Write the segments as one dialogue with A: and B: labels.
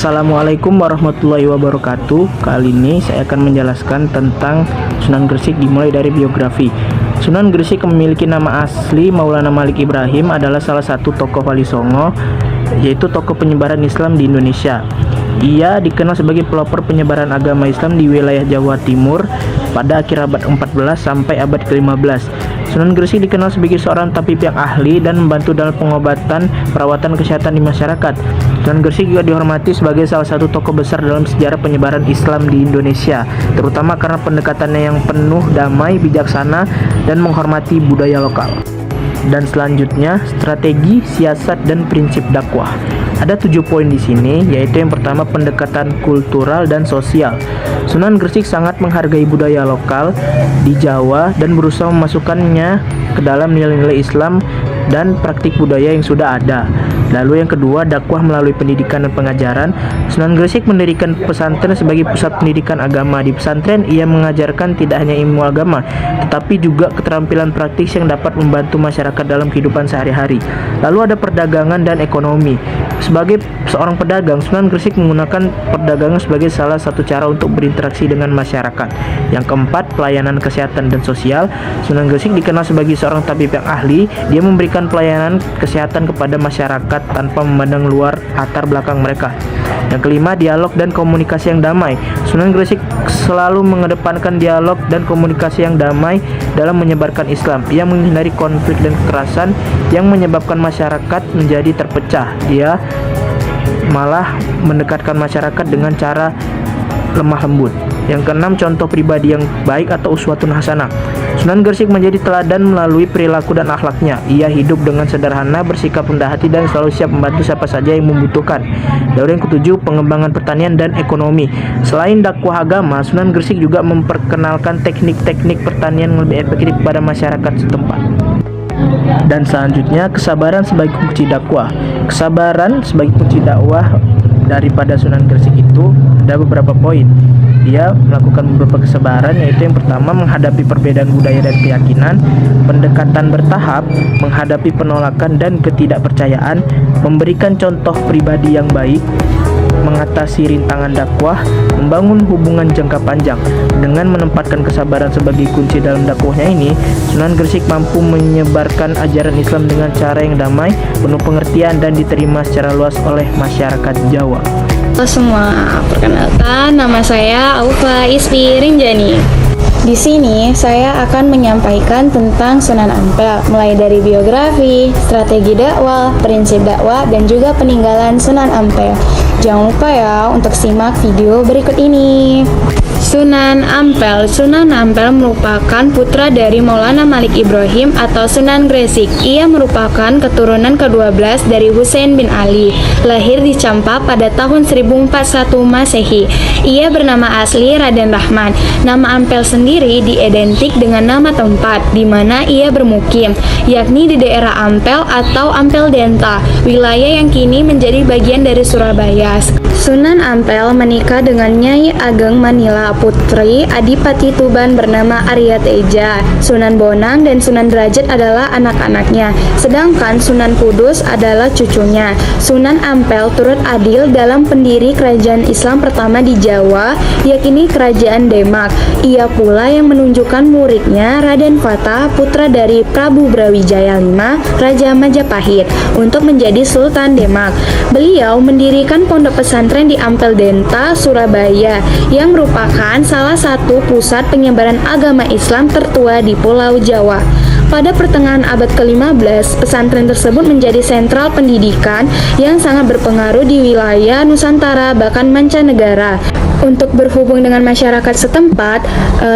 A: Assalamualaikum warahmatullahi wabarakatuh. Kali ini saya akan menjelaskan tentang Sunan Gresik dimulai dari biografi. Sunan Gresik memiliki nama asli Maulana Malik Ibrahim, adalah salah satu tokoh Wali Songo, yaitu tokoh penyebaran Islam di Indonesia. Ia dikenal sebagai pelopor penyebaran agama Islam di wilayah Jawa Timur pada akhir abad 14 sampai abad ke-15. Sunan Gresik dikenal sebagai seorang tabib yang ahli dan membantu dalam pengobatan perawatan kesehatan di masyarakat. Sunan Gresik juga dihormati sebagai salah satu tokoh besar dalam sejarah penyebaran Islam di Indonesia, terutama karena pendekatannya yang penuh damai, bijaksana, dan menghormati budaya lokal. Dan selanjutnya, strategi, siasat, dan prinsip dakwah. Ada 7 poin di sini, yaitu yang pertama pendekatan kultural dan sosial. Sunan Gresik sangat menghargai budaya lokal di Jawa dan berusaha memasukkannya ke dalam nilai-nilai Islam dan praktik budaya yang sudah ada. Lalu yang kedua, dakwah melalui pendidikan dan pengajaran. Sunan Gresik mendirikan pesantren sebagai pusat pendidikan agama. Di pesantren ia mengajarkan tidak hanya ilmu agama, tetapi juga keterampilan praktis yang dapat membantu masyarakat dalam kehidupan sehari-hari. Lalu ada perdagangan dan ekonomi. Sebagai seorang pedagang, Sunan Gresik menggunakan perdagangan sebagai salah satu cara untuk berinteraksi dengan masyarakat. Yang keempat, pelayanan kesehatan dan sosial. Sunan Gresik dikenal sebagai seorang tabib yang ahli. Dia memberikan pelayanan kesehatan kepada masyarakat tanpa memandang luar latar belakang mereka. Yang kelima, dialog dan komunikasi yang damai. Sunan Gresik selalu mengedepankan dialog dan komunikasi yang damai dalam menyebarkan Islam. Ia menghindari konflik dan kekerasan yang menyebabkan masyarakat menjadi terpecah. Dia malah mendekatkan masyarakat dengan cara lemah lembut. Yang keenam, contoh pribadi yang baik atau uswatun hasanah. Sunan Gresik menjadi teladan melalui perilaku dan akhlaknya. Ia hidup dengan sederhana, bersikap rendah hati, dan selalu siap membantu siapa saja yang membutuhkan. Lalu yang ketujuh, pengembangan pertanian dan ekonomi. Selain dakwah agama, Sunan Gresik juga memperkenalkan teknik-teknik pertanian yang lebih efektif kepada masyarakat setempat. Dan selanjutnya, kesabaran sebagai kunci dakwah. Kesabaran sebagai kunci dakwah daripada Sunan Gresik itu ada beberapa poin. Dia melakukan beberapa kesabaran, yaitu yang pertama, menghadapi perbedaan budaya dan keyakinan, pendekatan bertahap, menghadapi penolakan dan ketidakpercayaan, memberikan contoh pribadi yang baik, mengatasi rintangan dakwah, membangun hubungan jangka panjang. Dengan menempatkan kesabaran sebagai kunci dalam dakwahnya ini, Sunan Gresik mampu menyebarkan ajaran Islam dengan cara yang damai, penuh pengertian, dan diterima secara luas oleh masyarakat Jawa.
B: Halo semua, perkenalkan nama saya Aufa Isfi Rinjani. Di sini saya akan menyampaikan tentang Sunan Ampel, mulai dari biografi, strategi dakwah, prinsip dakwah, dan juga peninggalan Sunan Ampel. Jangan lupa ya untuk simak video berikut ini. Sunan Ampel. Sunan Ampel merupakan putra dari Maulana Malik Ibrahim atau Sunan Gresik. Ia merupakan keturunan ke-12 dari Husain bin Ali. Lahir di Campa pada tahun 1041 Masehi. Ia bernama asli Raden Rahman. Nama Ampel sendiri diidentik dengan nama tempat di mana ia bermukim, yakni di daerah Ampel atau Ampel Denta, wilayah yang kini menjadi bagian dari Surabaya. Sunan Ampel menikah dengan Nyai Ageng Manila, putri Adipati Tuban bernama Arya Teja. Sunan Bonang dan Sunan Derajat adalah anak-anaknya, sedangkan Sunan Kudus adalah cucunya. Sunan Ampel turut adil dalam pendiri kerajaan Islam pertama di Jawa, yakni Kerajaan Demak. Ia pula yang menunjukkan muridnya Raden Fatah, putra dari Prabu Brawijaya V, Raja Majapahit, untuk menjadi Sultan Demak. Beliau mendirikan pondok pesantren di Ampel Denta, Surabaya, yang merupakan salah satu pusat penyebaran agama Islam tertua di Pulau Jawa. Pada pertengahan abad ke-15, pesantren tersebut menjadi sentral pendidikan yang sangat berpengaruh di wilayah Nusantara bahkan mancanegara. Untuk berhubung dengan masyarakat setempat,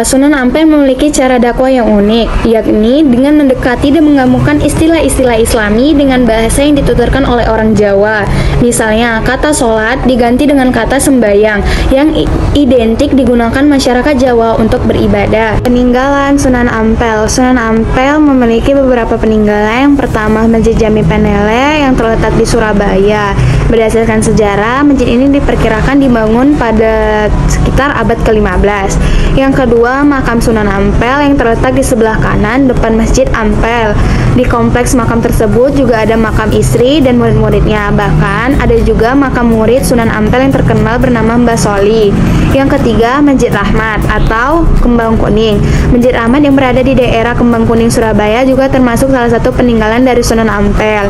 B: Sunan Ampel memiliki cara dakwah yang unik, yakni dengan mendekati dan menggabungkan istilah-istilah Islami dengan bahasa yang dituturkan oleh orang Jawa. Misalnya, kata sholat diganti dengan kata sembahyang, yang identik digunakan masyarakat Jawa untuk beribadah. Peninggalan Sunan Ampel. Sunan Ampel memiliki beberapa peninggalan. Yang pertama, Masjid Jami Penele yang terletak di Surabaya. Berdasarkan sejarah, masjid ini diperkirakan dibangun pada sekitar abad ke-15. Yang kedua, makam Sunan Ampel yang terletak di sebelah kanan depan Masjid Ampel. Di kompleks makam tersebut juga ada makam istri dan murid-muridnya. Bahkan ada juga makam murid Sunan Ampel yang terkenal bernama Mbah Soli. Yang ketiga, Masjid Rahmat atau Kembang Kuning. Masjid Rahmat yang berada di daerah Kembang Kuning, Surabaya juga termasuk salah satu peninggalan dari Sunan Ampel.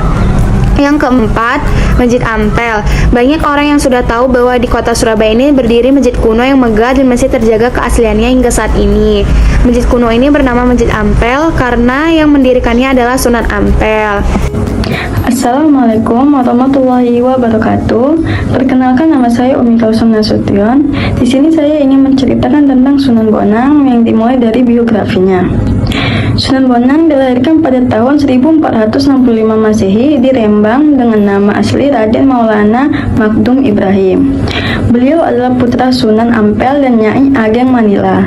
B: Yang keempat, Masjid Ampel. Banyak orang yang sudah tahu bahwa di kota Surabaya ini berdiri masjid kuno yang megah dan masih terjaga keasliannya hingga saat ini. Masjid kuno ini bernama Masjid Ampel karena yang mendirikannya adalah Sunan Ampel.
C: Assalamualaikum warahmatullahi wabarakatuh. Perkenalkan, nama saya Umi Kausun Nasution. Di sini saya ingin menceritakan tentang Sunan Bonang yang dimulai dari biografinya. Sunan Bonang dilahirkan pada tahun 1465 Masehi di Rembang dengan nama asli Raden Maulana Magdum Ibrahim. Beliau adalah putra Sunan Ampel dan Nyai Ageng Manila.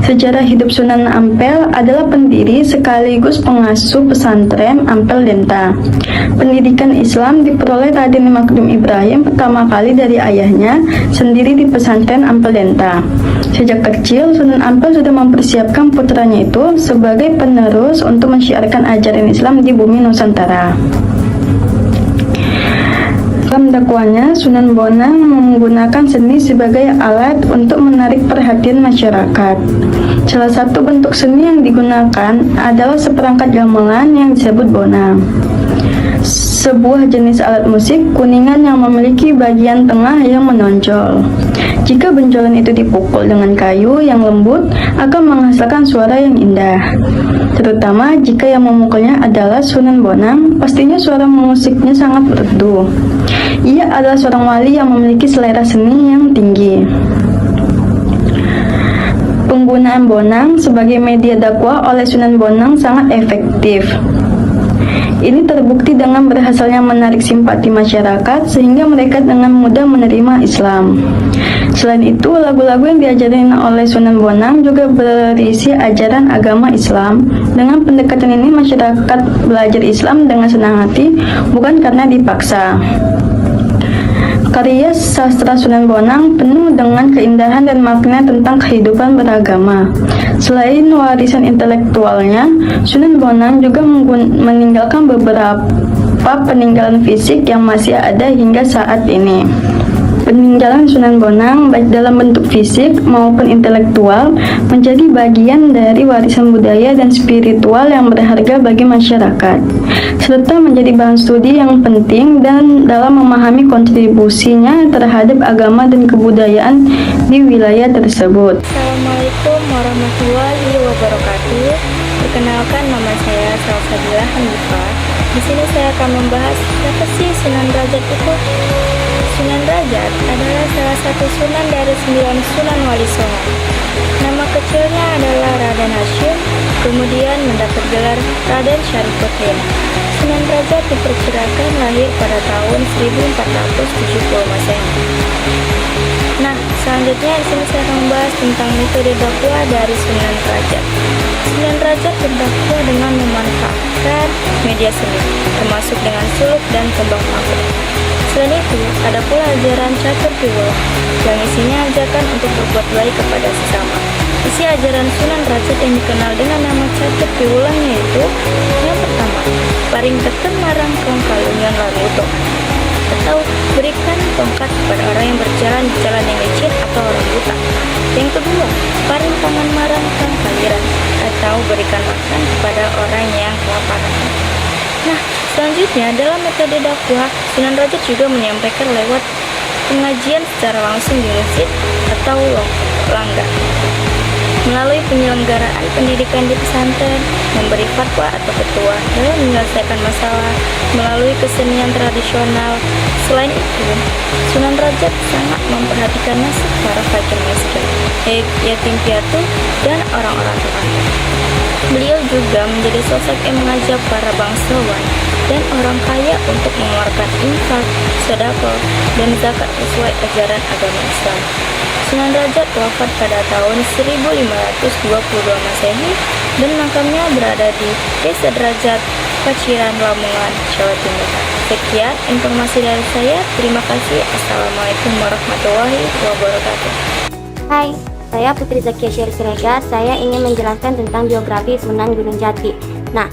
C: Sejarah hidup Sunan Ampel adalah pendiri sekaligus pengasuh pesantren Ampel Denta. Pendidikan Islam diperoleh Raden Magdum Ibrahim pertama kali dari ayahnya sendiri di pesantren Ampel Denta. Sejak kecil, Sunan Ampel sudah mempersiapkan putranya itu sebagai penerus untuk menyiarkan ajaran Islam di bumi Nusantara. Dalam dakwahnya, Sunan Bonang menggunakan seni sebagai alat untuk menarik perhatian masyarakat. Salah satu bentuk seni yang digunakan adalah seperangkat gamelan yang disebut bonang. Sebuah jenis alat musik kuningan yang memiliki bagian tengah yang menonjol. Jika benjolan itu dipukul dengan kayu yang lembut, akan menghasilkan suara yang indah. Terutama jika yang memukulnya adalah Sunan Bonang, pastinya suara musiknya sangat merdu. Ia adalah seorang wali yang memiliki selera seni yang tinggi. Penggunaan bonang sebagai media dakwah oleh Sunan Bonang sangat efektif. Ini terbukti dengan berhasilnya menarik simpati masyarakat sehingga mereka dengan mudah menerima Islam. Selain itu, lagu-lagu yang diajarkan oleh Sunan Bonang juga berisi ajaran agama Islam. Dengan pendekatan ini, masyarakat belajar Islam dengan senang hati, bukan karena dipaksa. Karya sastra Sunan Bonang penuh dengan keindahan dan makna tentang kehidupan beragama. Selain warisan intelektualnya, Sunan Bonang juga meninggalkan beberapa peninggalan fisik yang masih ada hingga saat ini. Peninggalan Sunan Bonang baik dalam bentuk fisik maupun intelektual menjadi bagian dari warisan budaya dan spiritual yang berharga bagi masyarakat, serta menjadi bahan studi yang penting dan dalam memahami kontribusinya terhadap agama dan kebudayaan di wilayah tersebut.
B: Assalamualaikum warahmatullahi wabarakatuh. Perkenalkan, nama saya Salsabila Hanifah. Di sini saya akan membahas siapa sih Sunan Derajat itu. Sunan Derajat adalah salah satu sunan dari 9 Sunan Wali Songo. Nama kecilnya adalah Raden Hasyim, kemudian mendapat gelar Raden Syarifuddin. Sunan Derajat diperkirakan lahir pada tahun 1470 Masehi. Nah, selanjutnya di sini saya akan membahas tentang metode dakwah dari Sunan Derajat. Sunan Derajat berdakwah dengan memanfaatkan media seni, termasuk dengan suluk dan tembang panggung. Selain itu, ada pula ajaran catur piwulang yang isinya ajakan untuk berbuat baik kepada sesama. Isi ajaran Sunan Derajat yang dikenal dengan nama catur piwulang yaitu: yang pertama, paring teken marang kong kalungan laluto, atau berikan tongkat kepada orang yang berjalan di jalan yang licin atau orang buta. Yang kedua, paring tangan marang kang kaliran, atau berikan makan kepada orang yang kelaparan. Nah, selanjutnya dalam metode dakwah, Sunan Derajat juga menyampaikan lewat pengajian secara langsung di masjid atau langgar, melalui penyelenggaraan pendidikan di pesantren, memberi fatwa atau petua dalam menyelesaikan masalah melalui kesenian tradisional. Selain itu, Sunan Derajat sangat memperhatikan nasib para fakir miskin, yatim piatu, dan orang-orang terlantar. Beliau juga menjadi sosok yang mengajak para bangsawan dan orang kaya untuk mengeluarkan infak, sedekah, dan zakat sesuai ajaran agama Islam. Sunan Derajat wafat pada tahun 1522 Masehi dan makamnya berada di Desa Derajat, Paciran, Lamongan, Jawa Timur. Sekian informasi dari saya. Terima kasih. Assalamualaikum warahmatullahi wabarakatuh.
D: Hai, saya Putri Zakia Syarif Siregar. Saya ingin menjelaskan tentang biografi Sunan Gunung Jati. Nah,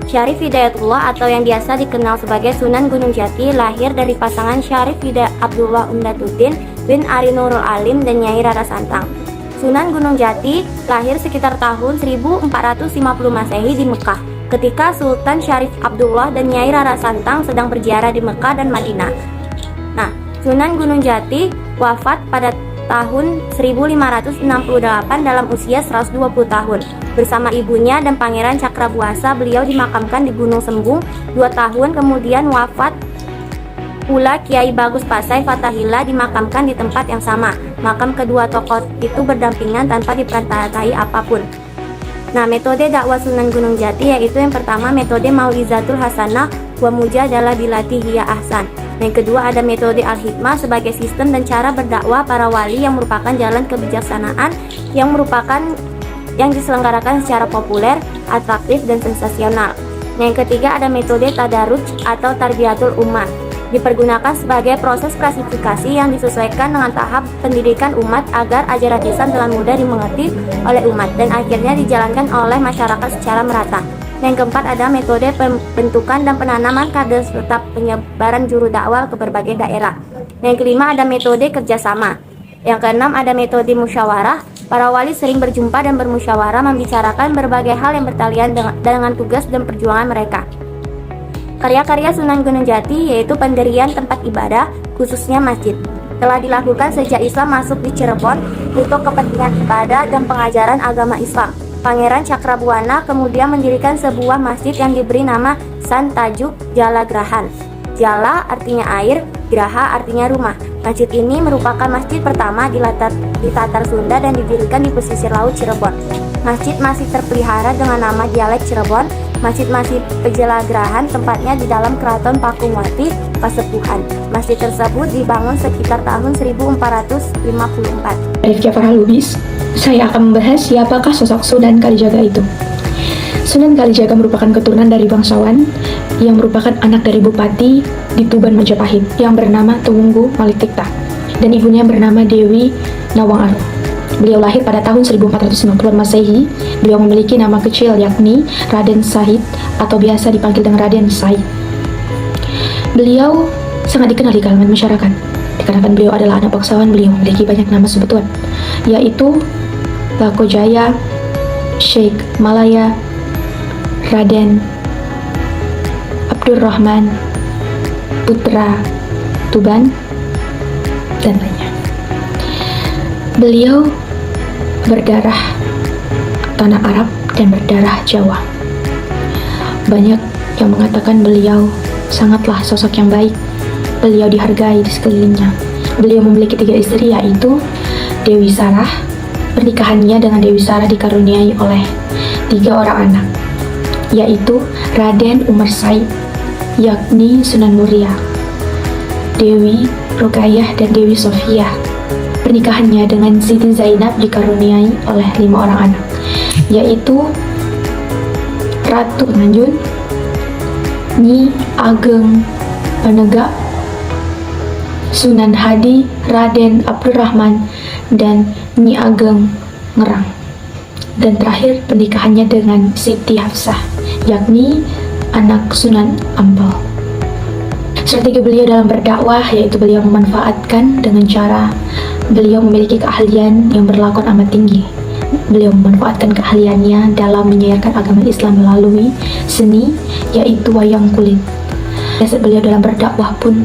D: Syarif Hidayatullah atau yang biasa dikenal sebagai Sunan Gunung Jati lahir dari pasangan Syarif Hidayat Abdullah Umdatuddin bin Ari Nurul Alim dan Nyai Rara Santang. Sunan Gunung Jati lahir sekitar tahun 1450 Masehi di Mekah, ketika Sultan Syarif Abdullah dan Nyai Rara Santang sedang berziarah di Mekah dan Madinah. Nah, Sunan Gunung Jati wafat pada tahun 1568 dalam usia 120 tahun. Bersama ibunya dan Pangeran Cakrabuasa, beliau dimakamkan di Gunung Sembung. 2 tahun kemudian wafat pula Kiai Bagus Pasai Fatahillah dimakamkan di tempat yang sama. Makam kedua tokoh itu berdampingan tanpa diperantarai apapun. Nah, metode dakwah Sunan Gunung Jati yaitu yang pertama metode Mau'izatul Hasanah wa Mujadalah Billati Hiya Ahsan. Yang kedua ada metode Al-Hikmah sebagai sistem dan cara berdakwah para wali yang merupakan jalan kebijaksanaan yang diselenggarakan secara populer, atraktif dan sensasional. Yang ketiga ada metode Tadarruj atau Tarbiyatul Ummah. Dipergunakan sebagai proses klasifikasi yang disesuaikan dengan tahap pendidikan umat agar ajaran Islam dengan mudah dimengerti oleh umat dan akhirnya dijalankan oleh masyarakat secara merata. Yang keempat ada metode pembentukan dan penanaman kader serta penyebaran juru dakwah ke berbagai daerah. Yang kelima ada metode kerjasama. Yang keenam ada metode musyawarah. Para wali sering berjumpa dan bermusyawarah membicarakan berbagai hal yang bertalian dengan tugas dan perjuangan mereka. Karya-karya Sunan Gunung Jati yaitu pendirian tempat ibadah, khususnya masjid, telah dilakukan sejak Islam masuk di Cirebon untuk kepentingan ibadah dan pengajaran agama Islam. Pangeran Cakrabuana kemudian mendirikan sebuah masjid yang diberi nama San Tajuk Jalagrahan. Jala artinya air, Graha artinya rumah. Masjid ini merupakan masjid pertama di Tatar Sunda dan didirikan di pesisir laut Cirebon. Masjid masih terpelihara dengan nama dialek Cirebon. Masjid masih Pejalagrahan, tempatnya di dalam Keraton Pakumwati, Pasepuhan. Masjid tersebut dibangun sekitar tahun 1454.
E: Rifki Farah Lubis, saya akan membahas siapakah sosok Sunan Kalijaga itu. Sunan Kalijaga merupakan keturunan dari bangsawan yang merupakan anak dari bupati di Tuban Majapahit yang bernama Tuwunggu Malitikta dan ibunya bernama Dewi Nawang Arum. Beliau lahir pada tahun 1490 Masehi. Beliau memiliki nama kecil yakni Raden Said atau biasa dipanggil dengan Raden Said. Beliau sangat dikenal di kalangan masyarakat. Dikarenakan beliau adalah anak bangsawan, beliau memiliki banyak nama sebutan, yaitu Lakojaya, Sheikh Malaya, Raden Abdurrahman, Putra Tuban, dan lainnya. Beliau berdarah tanah Arab dan berdarah Jawa. Banyak yang mengatakan beliau sangatlah sosok yang baik. Beliau dihargai di sekelilingnya. Beliau memiliki 3 istri yaitu Dewi Sarah. Pernikahannya dengan Dewi Sarah dikaruniai oleh 3 orang anak, yaitu Raden Umar Said, yakni Sunan Muria, Dewi Rukayah dan Dewi Sofia. Pernikahannya dengan Siti Zainab dikaruniai oleh 5 orang anak, yaitu Ratu Nganjun, Nyi Ageng Penegak, Sunan Hadi, Raden Abdurrahman, dan Nyi Ageng Ngerang. Dan terakhir pernikahannya dengan Siti Hafsah, yakni anak Sunan Ampel. Strategi beliau dalam berdakwah yaitu beliau memanfaatkan dengan cara beliau memiliki keahlian yang berlakon amat tinggi. Beliau memanfaatkan keahliannya dalam menyiarkan agama Islam melalui seni, yaitu wayang kulit. Dasar beliau dalam berdakwah pun,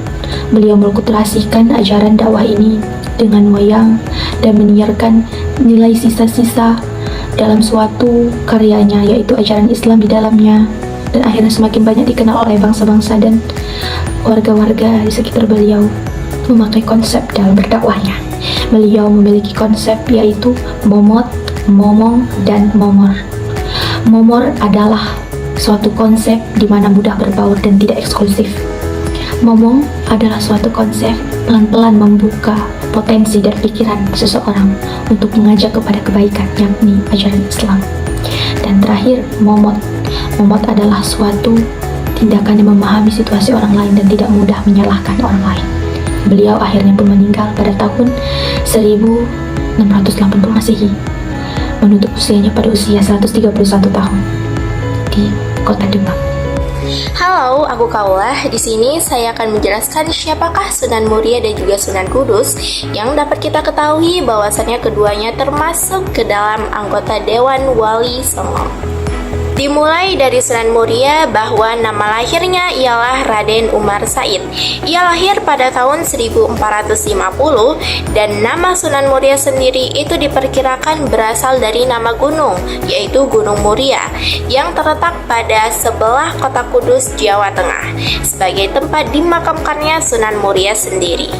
E: beliau mengkulturasikan ajaran dakwah ini dengan wayang dan menyiarkan nilai sisa-sisa dalam suatu karyanya, yaitu ajaran Islam di dalamnya. Dan akhirnya semakin banyak dikenal oleh bangsa-bangsa dan warga-warga di sekitar beliau memakai konsep dalam berdakwahnya. Beliau memiliki konsep yaitu momot, momong, dan momor. Momor adalah suatu konsep di mana mudah berbaur dan tidak eksklusif. Momong adalah suatu konsep pelan-pelan membuka potensi dan pikiran seseorang untuk mengajak kepada kebaikan, yakni ajaran Islam. Dan terakhir, momot. Momot adalah suatu tindakan yang memahami situasi orang lain dan tidak mudah menyalahkan orang lain. Beliau akhirnya pun meninggal pada tahun 1680 Masehi, menutup usianya pada usia 131 tahun di kota Demak.
F: Halo, aku Kaulah. Di sini saya akan menjelaskan siapakah Sunan Muria dan juga Sunan Kudus, yang dapat kita ketahui bahwasannya keduanya termasuk ke dalam anggota Dewan Wali Songo. Dimulai dari Sunan Muria bahwa nama lahirnya ialah Raden Umar Said. Ia lahir pada tahun 1450 dan nama Sunan Muria sendiri itu diperkirakan berasal dari nama gunung, yaitu Gunung Muria, yang terletak pada sebelah kota Kudus, Jawa Tengah, sebagai tempat dimakamkannya Sunan Muria sendiri.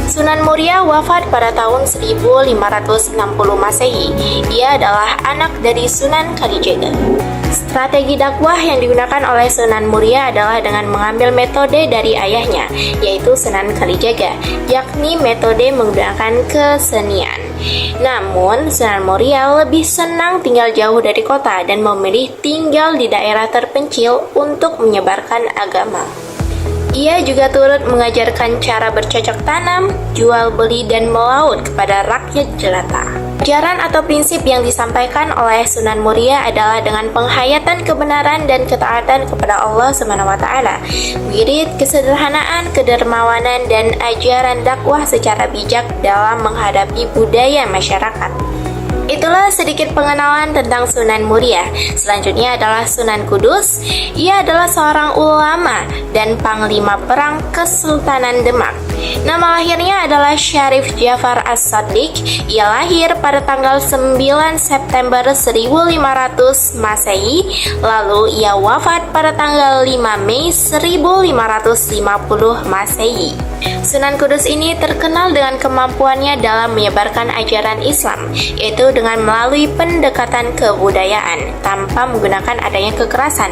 F: Sunan Muria wafat pada tahun 1560 Masehi. Ia adalah anak dari Sunan Kalijaga. Strategi dakwah yang digunakan oleh Sunan Muria adalah dengan mengambil metode dari ayahnya, yaitu Sunan Kalijaga, yakni metode menggunakan kesenian. Namun, Sunan Muria lebih senang tinggal jauh dari kota dan memilih tinggal di daerah terpencil untuk menyebarkan agama. Ia juga turut mengajarkan cara bercocok tanam, jual beli, dan melaut kepada rakyat jelata. Ajaran atau prinsip yang disampaikan oleh Sunan Muria adalah dengan penghayatan kebenaran dan ketaatan kepada Allah SWT, wirid, kesederhanaan, kedermawanan, dan ajaran dakwah secara bijak dalam menghadapi budaya masyarakat. Itulah sedikit pengenalan tentang Sunan Muria. Selanjutnya adalah Sunan Kudus. Ia adalah seorang ulama dan panglima perang Kesultanan Demak. Nama lahirnya adalah Syarif Jafar As-Saddiq. Ia lahir pada tanggal 9 September 1500 Masehi, lalu ia wafat pada tanggal 5 Mei 1550 Masehi. Sunan Kudus ini terkenal dengan kemampuannya dalam menyebarkan ajaran Islam, yaitu dengan melalui pendekatan kebudayaan tanpa menggunakan adanya kekerasan.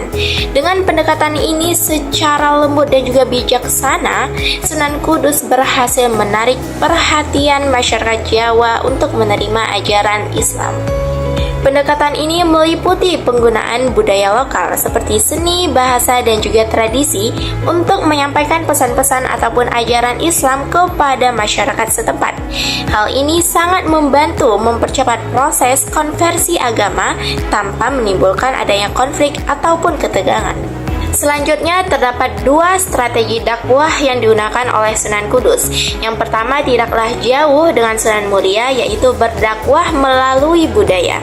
F: Dengan pendekatan ini secara lembut dan juga bijaksana, Sunan Kudus berhasil menarik perhatian masyarakat Jawa untuk menerima ajaran Islam. Pendekatan ini meliputi penggunaan budaya lokal seperti seni, bahasa, dan juga tradisi untuk menyampaikan pesan-pesan ataupun ajaran Islam kepada masyarakat setempat. Hal ini sangat membantu mempercepat proses konversi agama tanpa menimbulkan adanya konflik ataupun ketegangan. Selanjutnya terdapat dua strategi dakwah yang digunakan oleh Sunan Kudus. Yang pertama tidaklah jauh dengan Sunan Muria, yaitu berdakwah melalui budaya.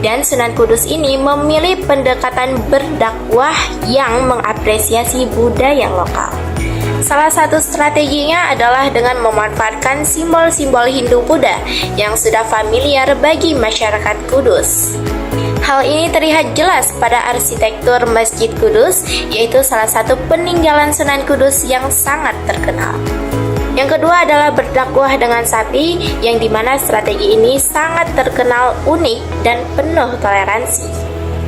F: Dan Sunan Kudus ini memilih pendekatan berdakwah yang mengapresiasi budaya lokal. Salah satu strateginya adalah dengan memanfaatkan simbol-simbol Hindu-Buddha yang sudah familiar bagi masyarakat Kudus. Hal ini terlihat jelas pada arsitektur Masjid Kudus, yaitu salah satu peninggalan Sunan Kudus yang sangat terkenal. Yang kedua adalah berdakwah dengan sapi, yang dimana strategi ini sangat terkenal unik dan penuh toleransi.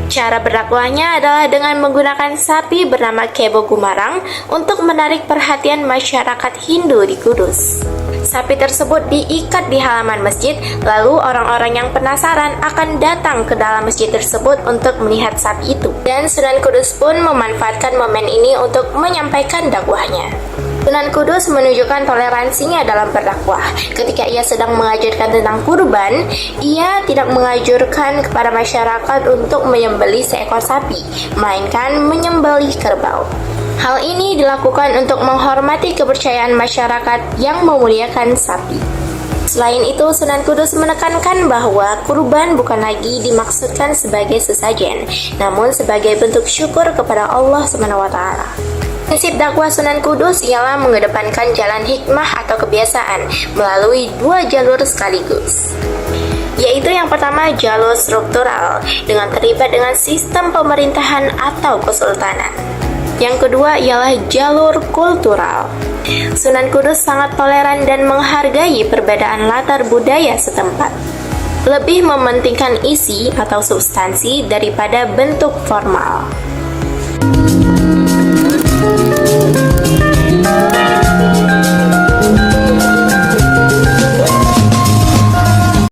F: Cara berdakwahnya adalah dengan menggunakan sapi bernama Kebo Gumarang untuk menarik perhatian masyarakat Hindu di Kudus. Sapi tersebut diikat di halaman masjid, lalu orang-orang yang penasaran akan datang ke dalam masjid tersebut untuk melihat sapi itu. Dan Sunan Kudus pun memanfaatkan momen ini untuk menyampaikan dakwahnya. Sunan Kudus menunjukkan toleransinya dalam berdakwah. Ketika ia sedang mengajarkan tentang kurban, ia tidak menganjurkan kepada masyarakat untuk menyembelih seekor sapi, melainkan menyembelih kerbau. Hal ini dilakukan untuk menghormati kepercayaan masyarakat yang memuliakan sapi. Selain itu, Sunan Kudus menekankan bahwa kurban bukan lagi dimaksudkan sebagai sesajen, namun sebagai bentuk syukur kepada Allah SWT. Prinsip dakwah Sunan Kudus ialah mengedepankan jalan hikmah atau kebiasaan melalui dua jalur sekaligus, yaitu yang pertama jalur struktural dengan terlibat dengan sistem pemerintahan atau kesultanan. Yang kedua ialah jalur kultural. Sunan Kudus sangat toleran dan menghargai perbedaan latar budaya setempat, lebih mementingkan isi atau substansi daripada bentuk formal.